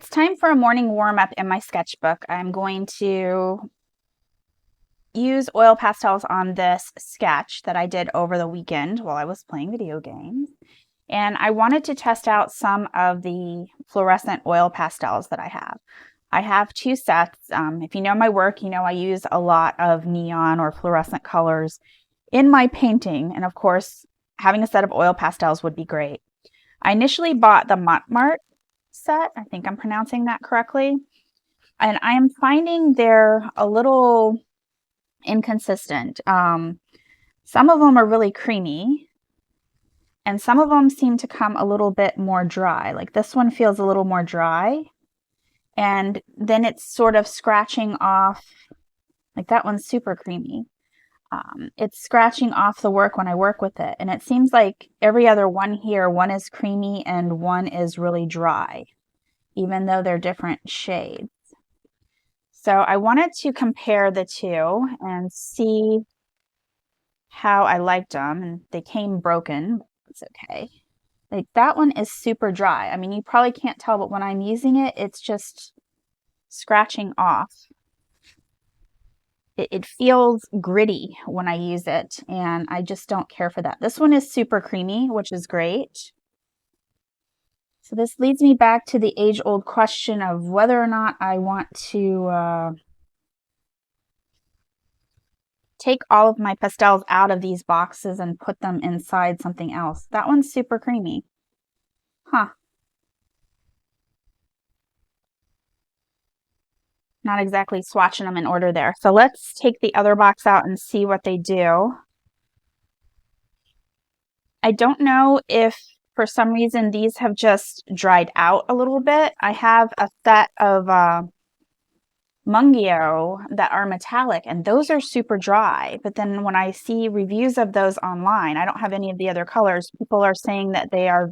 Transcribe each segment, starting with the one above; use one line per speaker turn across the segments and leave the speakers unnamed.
It's time for a morning warm-up in my sketchbook. I'm going to use oil pastels on this sketch that I did over the weekend while I was playing video games. And I wanted to test out some of the fluorescent oil pastels that I have. I have two sets. If you know my work, you know I use a lot of neon or fluorescent colors in my painting. And of course, having a set of oil pastels would be great. I initially bought the Montmartre set. I think I'm pronouncing that correctly. And I am finding they're a little inconsistent. Some of them are really creamy, and some of them seem to come a little bit more dry. Like this one feels a little more dry, and then it's sort of scratching off, like that one's super creamy. It's scratching off the work when I work with it, and it seems like every other one here, one is creamy and one is really dry, even though they're different shades. So I wanted to compare the two and see how I liked them, and they came broken. It's okay. Like that one is super dry. I mean, you probably can't tell, but when I'm using it, it's just scratching off. It feels gritty when I use it, and I just don't care for that. This one is super creamy, which is great. So this leads me back to the age-old question of whether or not I want to take all of my pastels out of these boxes and put them inside something else. That one's super creamy. Huh. Not exactly swatching them in order there. So let's take the other box out and see what they do. I don't know if for some reason these have just dried out a little bit. I have a set of Mungio that are metallic, and those are super dry. But then when I see reviews of those online, I don't have any of the other colors. People are saying that they are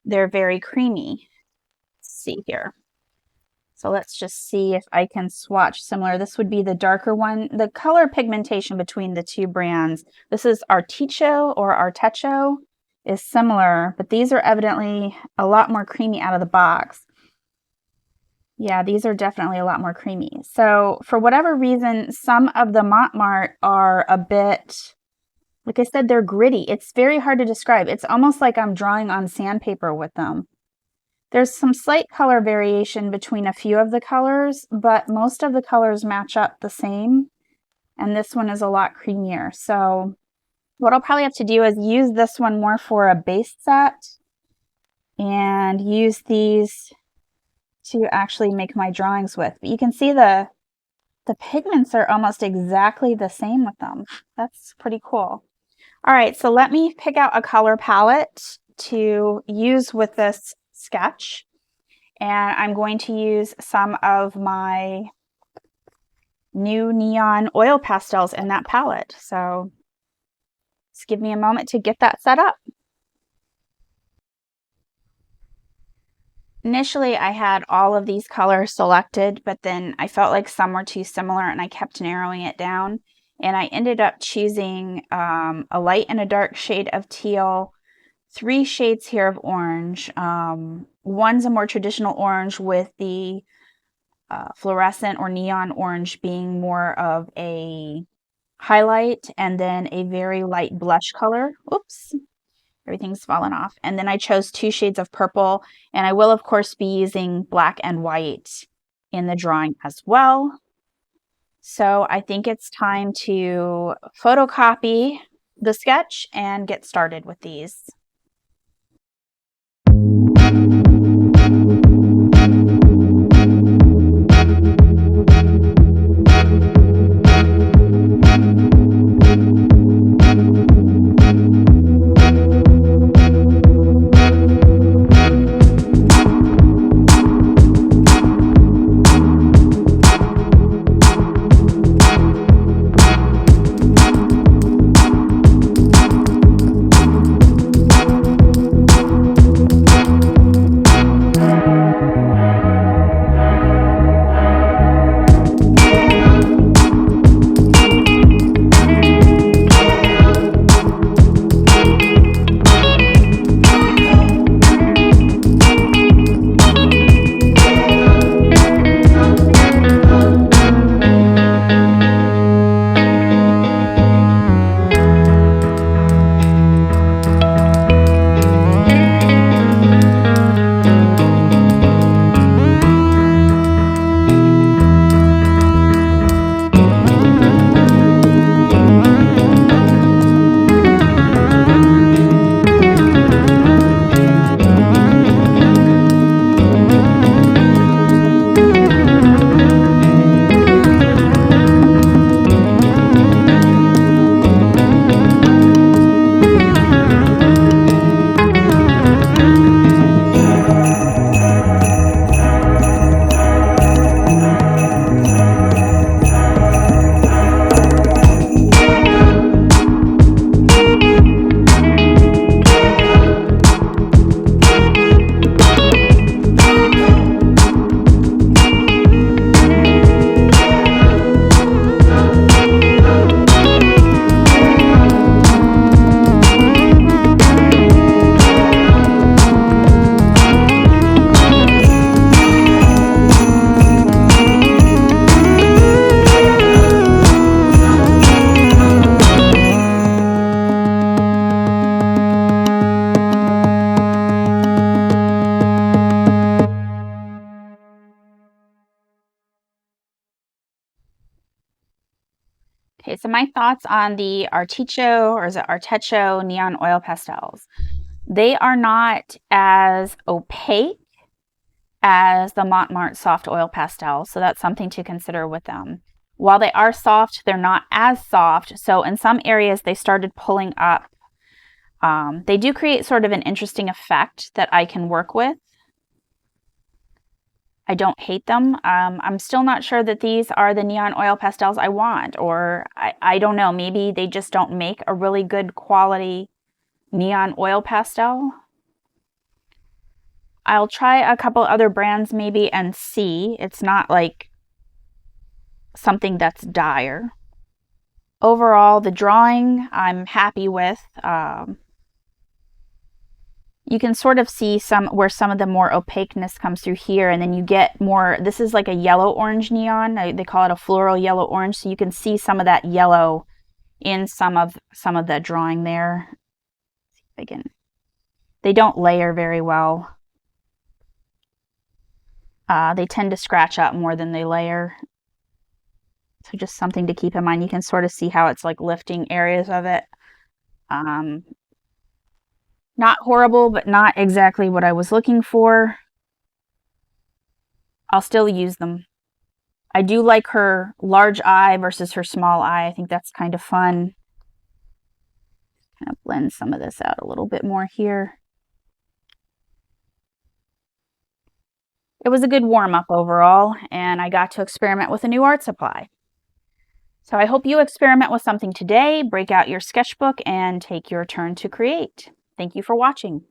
they're very creamy. Let's see here. So let's just see if I can swatch similar. This would be the darker one. The color pigmentation between the two brands, this is Artecho, is similar, but these are evidently a lot more creamy out of the box. Yeah, these are definitely a lot more creamy. So for whatever reason, some of the Montmartre are a bit, like I said, they're gritty. It's very hard to describe. It's almost like I'm drawing on sandpaper with them. There's some slight color variation between a few of the colors, but most of the colors match up the same, and this one is a lot creamier. So what I'll probably have to do is use this one more for a base set and use these to actually make my drawings with. But you can see the pigments are almost exactly the same with them. That's pretty cool. All right, so let me pick out a color palette to use with this sketch, and I'm going to use some of my new neon oil pastels in that palette. So just give me a moment to get that set up. Initially, I had all of these colors selected, but then I felt like some were too similar and I kept narrowing it down. And I ended up choosing a light and a dark shade of teal, 3 shades here of orange. One's a more traditional orange with the fluorescent or neon orange being more of a highlight, and then a very light blush color. Oops, everything's fallen off. And then I chose 2 shades of purple, and I will of course be using black and white in the drawing as well. So I think it's time to photocopy the sketch and get started with these. my thoughts on the Artecho, or is it Artecho Neon Oil Pastels? They are not as opaque as the Montmartre Soft Oil Pastels, so that's something to consider with them. While they are soft, they're not as soft, so in some areas they started pulling up. They do create sort of an interesting effect that I can work with. I don't hate them. I'm still not sure that these are the neon oil pastels I want, or I don't know, maybe they just don't make a really good quality neon oil pastel. I'll try a couple other brands maybe and see. It's not like something that's dire. Overall, the drawing I'm happy with. You can sort of see where some of the more opaqueness comes through here, and then you get more, this is like a yellow-orange neon. They call it a floral yellow-orange, so you can see some of that yellow in some of the drawing there. Again, they don't layer very well. They tend to scratch up more than they layer. So just something to keep in mind. You can sort of see how it's like lifting areas of it. Not horrible, but not exactly what I was looking for. I'll still use them. I do like her large eye versus her small eye. I think that's kind of fun. Kind of blend some of this out a little bit more here. It was a good warm-up overall, and I got to experiment with a new art supply. So I hope you experiment with something today, break out your sketchbook, and take your turn to create. Thank you for watching.